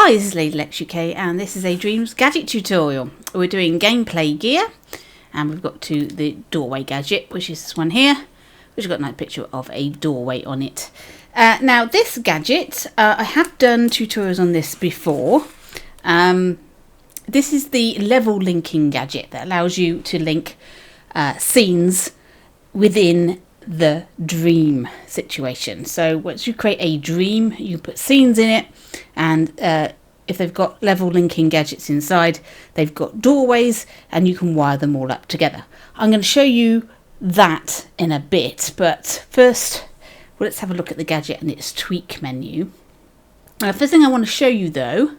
Hi, this is Lady Lex UK and this is a Dreams Gadget tutorial. We're doing gameplay gear and we've got to the doorway gadget, which is this one here, which has got a nice picture of a doorway on it. Now this gadget, I have done tutorials on this before. This is the level linking gadget that allows you to link scenes within the dream situation. So once you create a dream, you put scenes in it, and if they've got level linking gadgets inside, they've got doorways and you can wire them all up together. I'm going to show you that in a bit, but first let's have a look at the gadget and its tweak menu. First thing I want to show you though,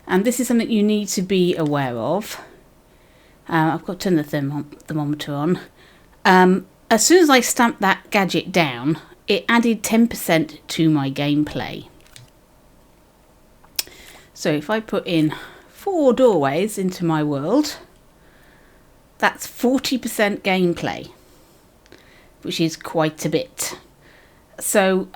and this is something you need to be aware of, I've got to turn the thermometer on. As soon as I stamped that gadget down, it added 10% to my gameplay. So if I put in 4 doorways into my world, that's 40% gameplay, which is quite a bit. So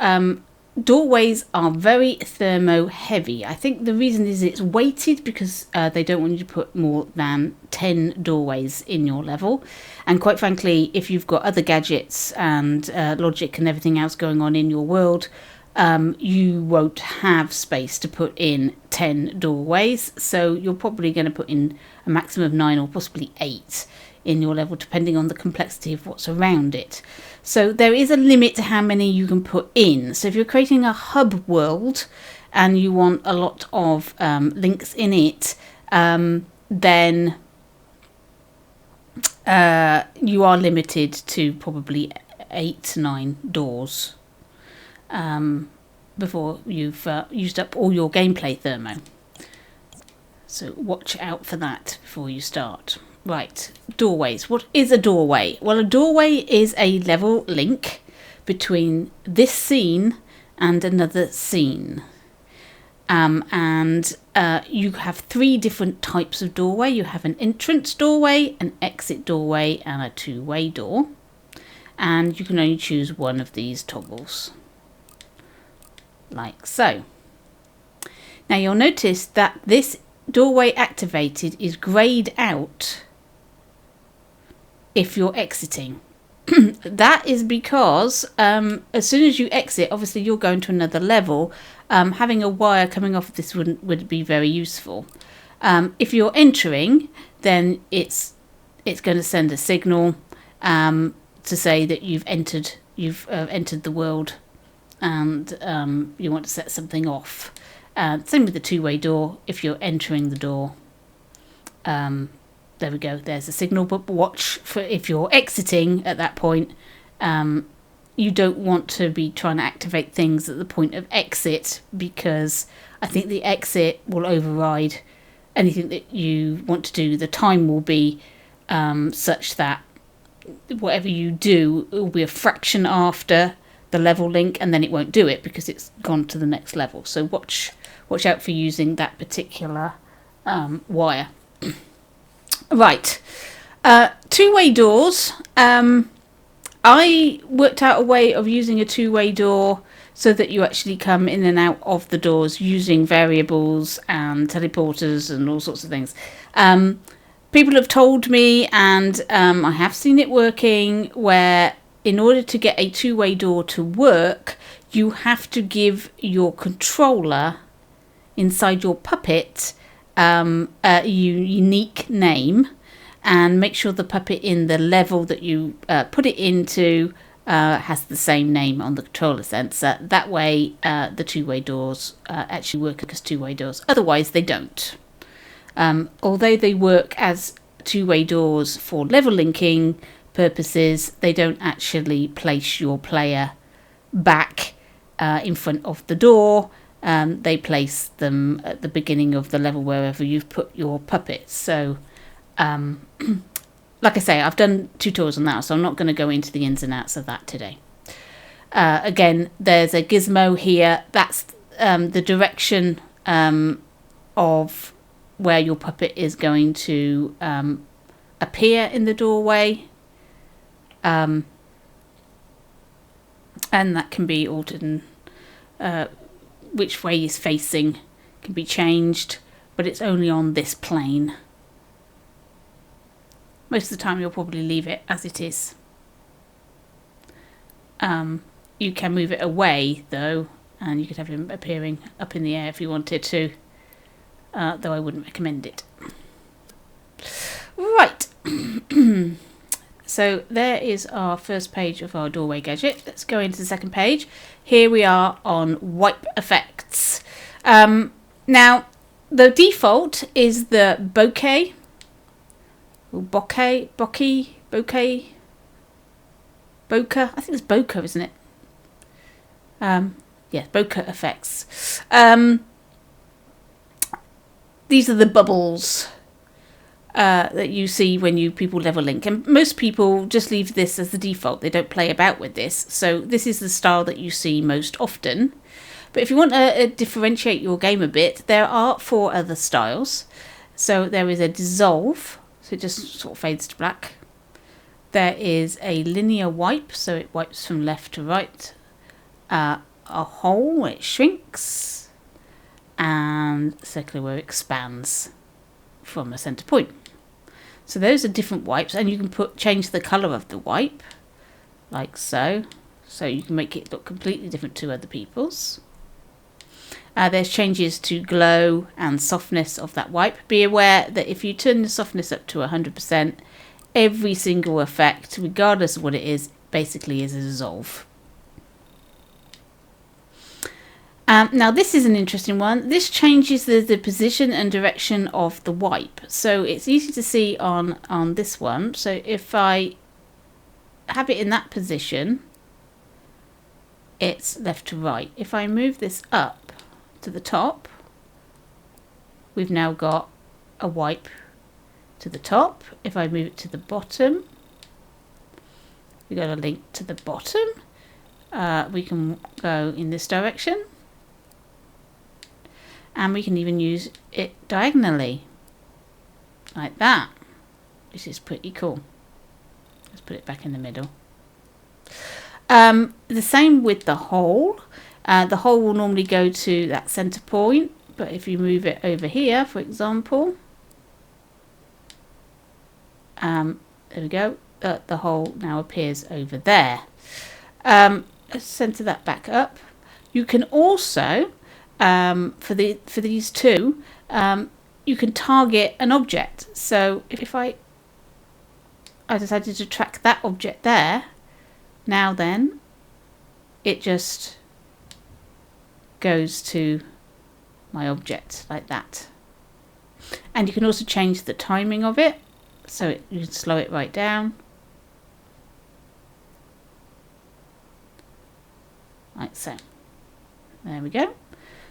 doorways are very thermo heavy. I think the reason is it's weighted because they don't want you to put more than 10 doorways in your level. And quite frankly, if you've got other gadgets and logic and everything else going on in your world, you won't have space to put in 10 doorways. So you're probably going to put in a maximum of 9 or possibly 8 in your level, depending on the complexity of what's around it. So there is a limit to how many you can put in. So if you're creating a hub world and you want a lot of links in it, then you are limited to probably 8 to 9 doors before you've used up all your gameplay thermo. So watch out for that before you start. Right, doorways. What is a doorway? Well, a doorway is a level link between this scene and another scene. And you have 3 different types of doorway. You have an entrance doorway, an exit doorway, and a two-way door. And you can only choose one of these toggles, like so. Now you'll notice that this doorway activated is greyed out if you're exiting. That is because as soon as you exit, obviously you're going to another level. Having a wire coming off of this would be very useful. If you're entering, then it's going to send a signal to say that you've entered the world, and you want to set something off. Same with the two-way door. If you're entering the door, there we go, there's a signal. But watch for if you're exiting at that point. You don't want to be trying to activate things at the point of exit, because I think the exit will override anything that you want to do. The time will be such that whatever you do, it will be a fraction after the level link, and then it won't do it because it's gone to the next level. So watch out for using that particular wire. Right, two-way doors. I worked out a way of using a two-way door so that you actually come in and out of the doors using variables and teleporters and all sorts of things. People have told me, and I have seen it working, where in order to get a two-way door to work, you have to give your controller inside your puppet a unique name, and make sure the puppet in the level that you put it into has the same name on the controller sensor. That way the two-way doors actually work as two-way doors. Otherwise they don't. Although they work as two-way doors for level linking purposes, they don't actually place your player back in front of the door. They place them at the beginning of the level wherever you've put your puppets. So like I say, I've done tutorials on that, so I'm not going to go into the ins and outs of that today. Again, there's a gizmo here. That's the direction of where your puppet is going to appear in the doorway. And that can be altered in which way is facing can be changed, but it's only on this plane. Most of the time you'll probably leave it as it is. You can move it away though, and you could have him appearing up in the air if you wanted to, though I wouldn't recommend it. Right. So there is our first page of our doorway gadget. Let's go into the second page. Here we are on wipe effects. Now the default is the bokeh, or bokeh, bokeh. I think it's bokeh, isn't it? Yeah, bokeh effects. These are the bubbles that you see when people level link, and most people just leave this as the default. They don't play about with this, so this is the style that you see most often. But if you want to differentiate your game a bit, there are 4 other styles. So there is a dissolve, so it just sort of fades to black. There is a linear wipe, so it wipes from left to right. A hole, it shrinks, and circular, where it expands from a centre point. So those are different wipes, and you can change the colour of the wipe, like so. So you can make it look completely different to other people's. There's changes to glow and softness of that wipe. Be aware that if you turn the softness up to 100%, every single effect, regardless of what it is, basically is a dissolve. Now this is an interesting one. This changes the position and direction of the wipe. So it's easy to see on this one. So if I have it in that position, it's left to right. If I move this up to the top, we've now got a wipe to the top. If I move it to the bottom, we got a link to the bottom. We can go in this direction, and we can even use it diagonally like that, which is pretty cool. Let's put it back in the middle. The same with the hole. The hole will normally go to that center point, but if you move it over here, for example, there we go, the hole now appears over there. Let's center that back up. You can also, for these two, you can target an object. So if I decided to track that object there, now then it just goes to my object like that. And you can also change the timing of it, so you can slow it right down like so. There we go.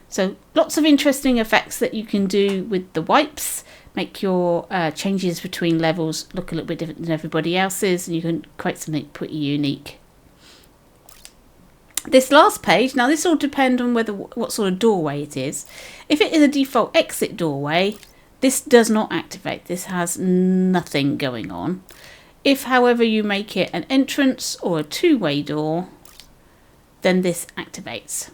So lots of interesting effects that you can do with the wipes. Make your changes between levels look a little bit different than everybody else's, and you can create something pretty unique. This last page, now this will depend on what sort of doorway it is. If it is a default exit doorway, this does not activate. This has nothing going on. If, however, you make it an entrance or a two-way door, then this activates.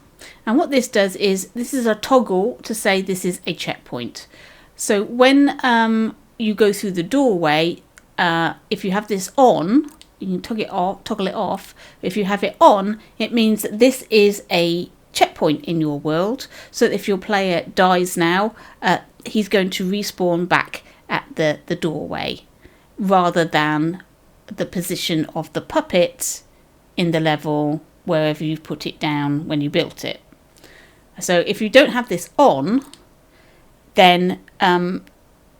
And what this does is, this is a toggle to say this is a checkpoint. So when you go through the doorway, if you have this on, you can toggle it off. If you have it on, it means that this is a checkpoint in your world. So if your player dies now, he's going to respawn back at the doorway, rather than the position of the puppet in the level wherever you've put it down when you built it. So if you don't have this on, then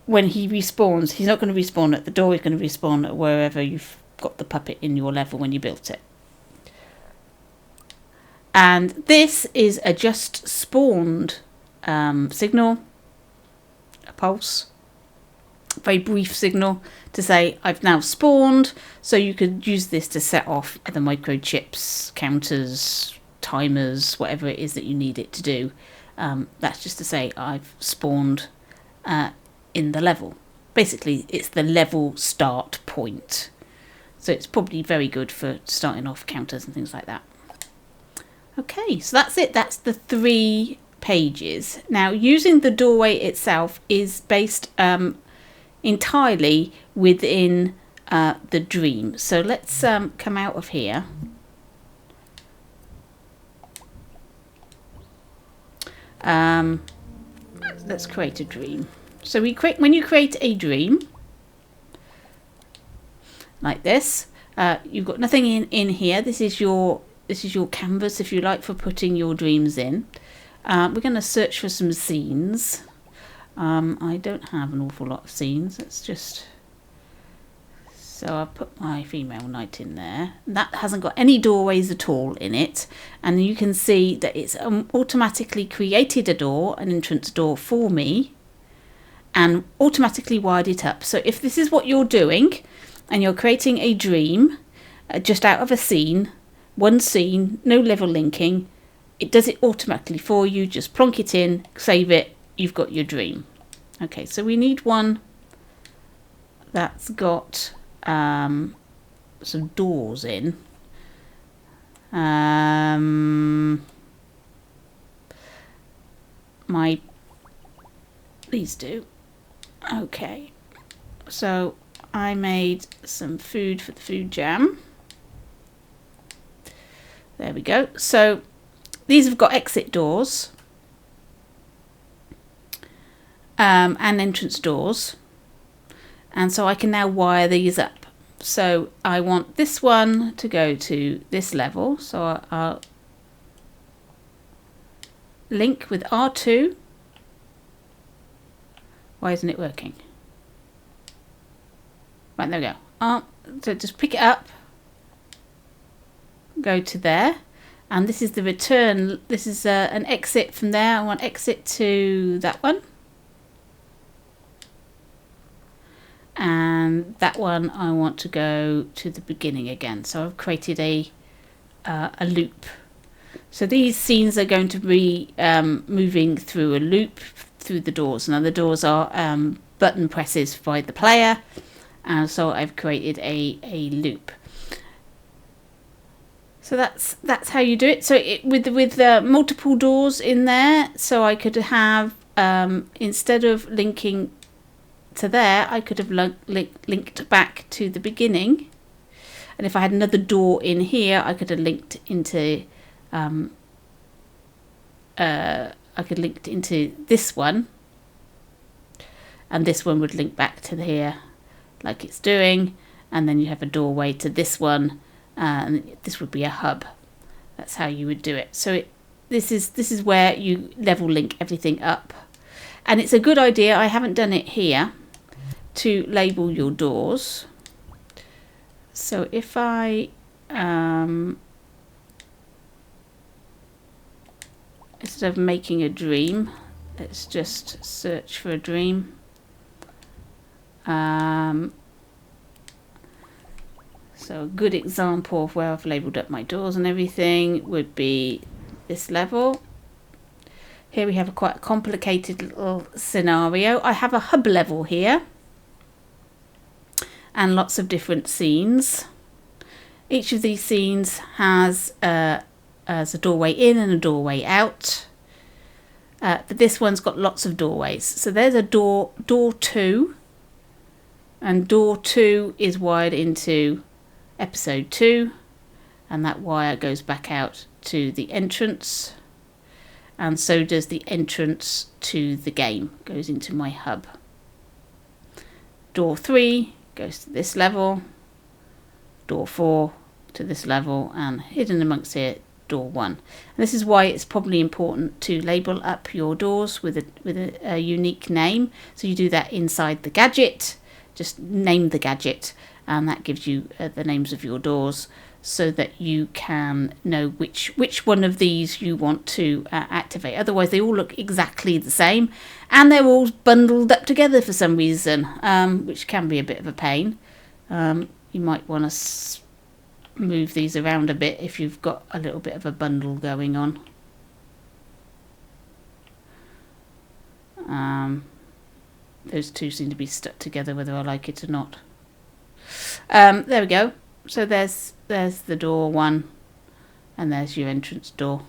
when he respawns, he's not going to respawn at the door, he's going to respawn at wherever you've got the puppet in your level when you built it. And this is a just spawned signal, a pulse, a very brief signal to say I've now spawned. So you could use this to set off the microchips, counters, timers, whatever it is that you need it to do. That's just to say I've spawned in the level. Basically, it's the level start point. So it's probably very good for starting off counters and things like that. Okay, so that's it. That's the 3 pages. Now, using the doorway itself is based entirely within the dream. So let's come out of here. Let's create a dream. So when you create a dream like this, you've got nothing in here. This is your canvas, if you like, for putting your dreams in. We're going to search for some scenes. I don't have an awful lot of scenes. So I'll put my female knight in there. That hasn't got any doorways at all in it. And you can see that it's automatically created a door, an entrance door for me, and automatically wired it up. So if this is what you're doing and you're creating a dream just out of a scene, one scene, no level linking, it does it automatically for you. Just plonk it in, save it, you've got your dream. Okay, so we need one that's got some doors in. These do. Okay, so I made some food for the food jam. There we go. So these have got exit doors and entrance doors. And so I can now wire these up. So I want this one to go to this level. So I'll link with R2. Why isn't it working? Right, there we go. So just pick it up. Go to there. And this is the return. This is an exit from there. I want exit to that one. And that one I want to go to the beginning again. So I've created a loop. So these scenes are going to be moving through a loop through the doors. Now the doors are button presses by the player, and so I've created a loop. So that's how you do it. So with multiple doors in there, so I could have instead of linking to there, I could have linked back to the beginning, and if I had another door in here, I could have linked into this one, and this one would link back to here like it's doing, and then you have a doorway to this one, and this would be a hub. That's how you would do it. So this is where you level link everything up, and it's a good idea. I haven't done it here, to label your doors. So if I instead of making a dream, let's just search for a dream. So a good example of where I've labelled up my doors and everything would be this level. Here we have a quite complicated little scenario. I have a hub level here and lots of different scenes. Each of these scenes has a doorway in and a doorway out. But this one's got lots of doorways. So there's a door 2, and door 2 is wired into episode 2, and that wire goes back out to the entrance, and so does the entrance to the game, goes into my hub. Door 3 goes to this level, door 4 to this level, and hidden amongst here, door 1. And this is why it's probably important to label up your doors with a unique name. So you do that inside the gadget, just name the gadget, and that gives you the names of your doors, so that you can know which one of these you want to activate. Otherwise they all look exactly the same, and they're all bundled up together for some reason, which can be a bit of a pain. You might want to move these around a bit if you've got a little bit of a bundle going on. Those two seem to be stuck together whether I like it or not. There we go. So there's the door 1, and there's your entrance door.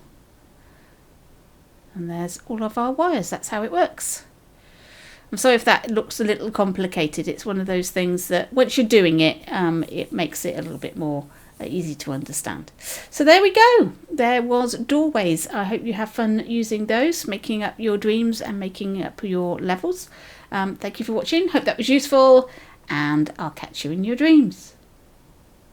And there's all of our wires. That's how it works. I'm sorry if that looks a little complicated. It's one of those things that once you're doing it, it makes it a little bit more easy to understand. So there we go. There was doorways. I hope you have fun using those, making up your dreams and making up your levels. Thank you for watching. Hope that was useful, and I'll catch you in your dreams.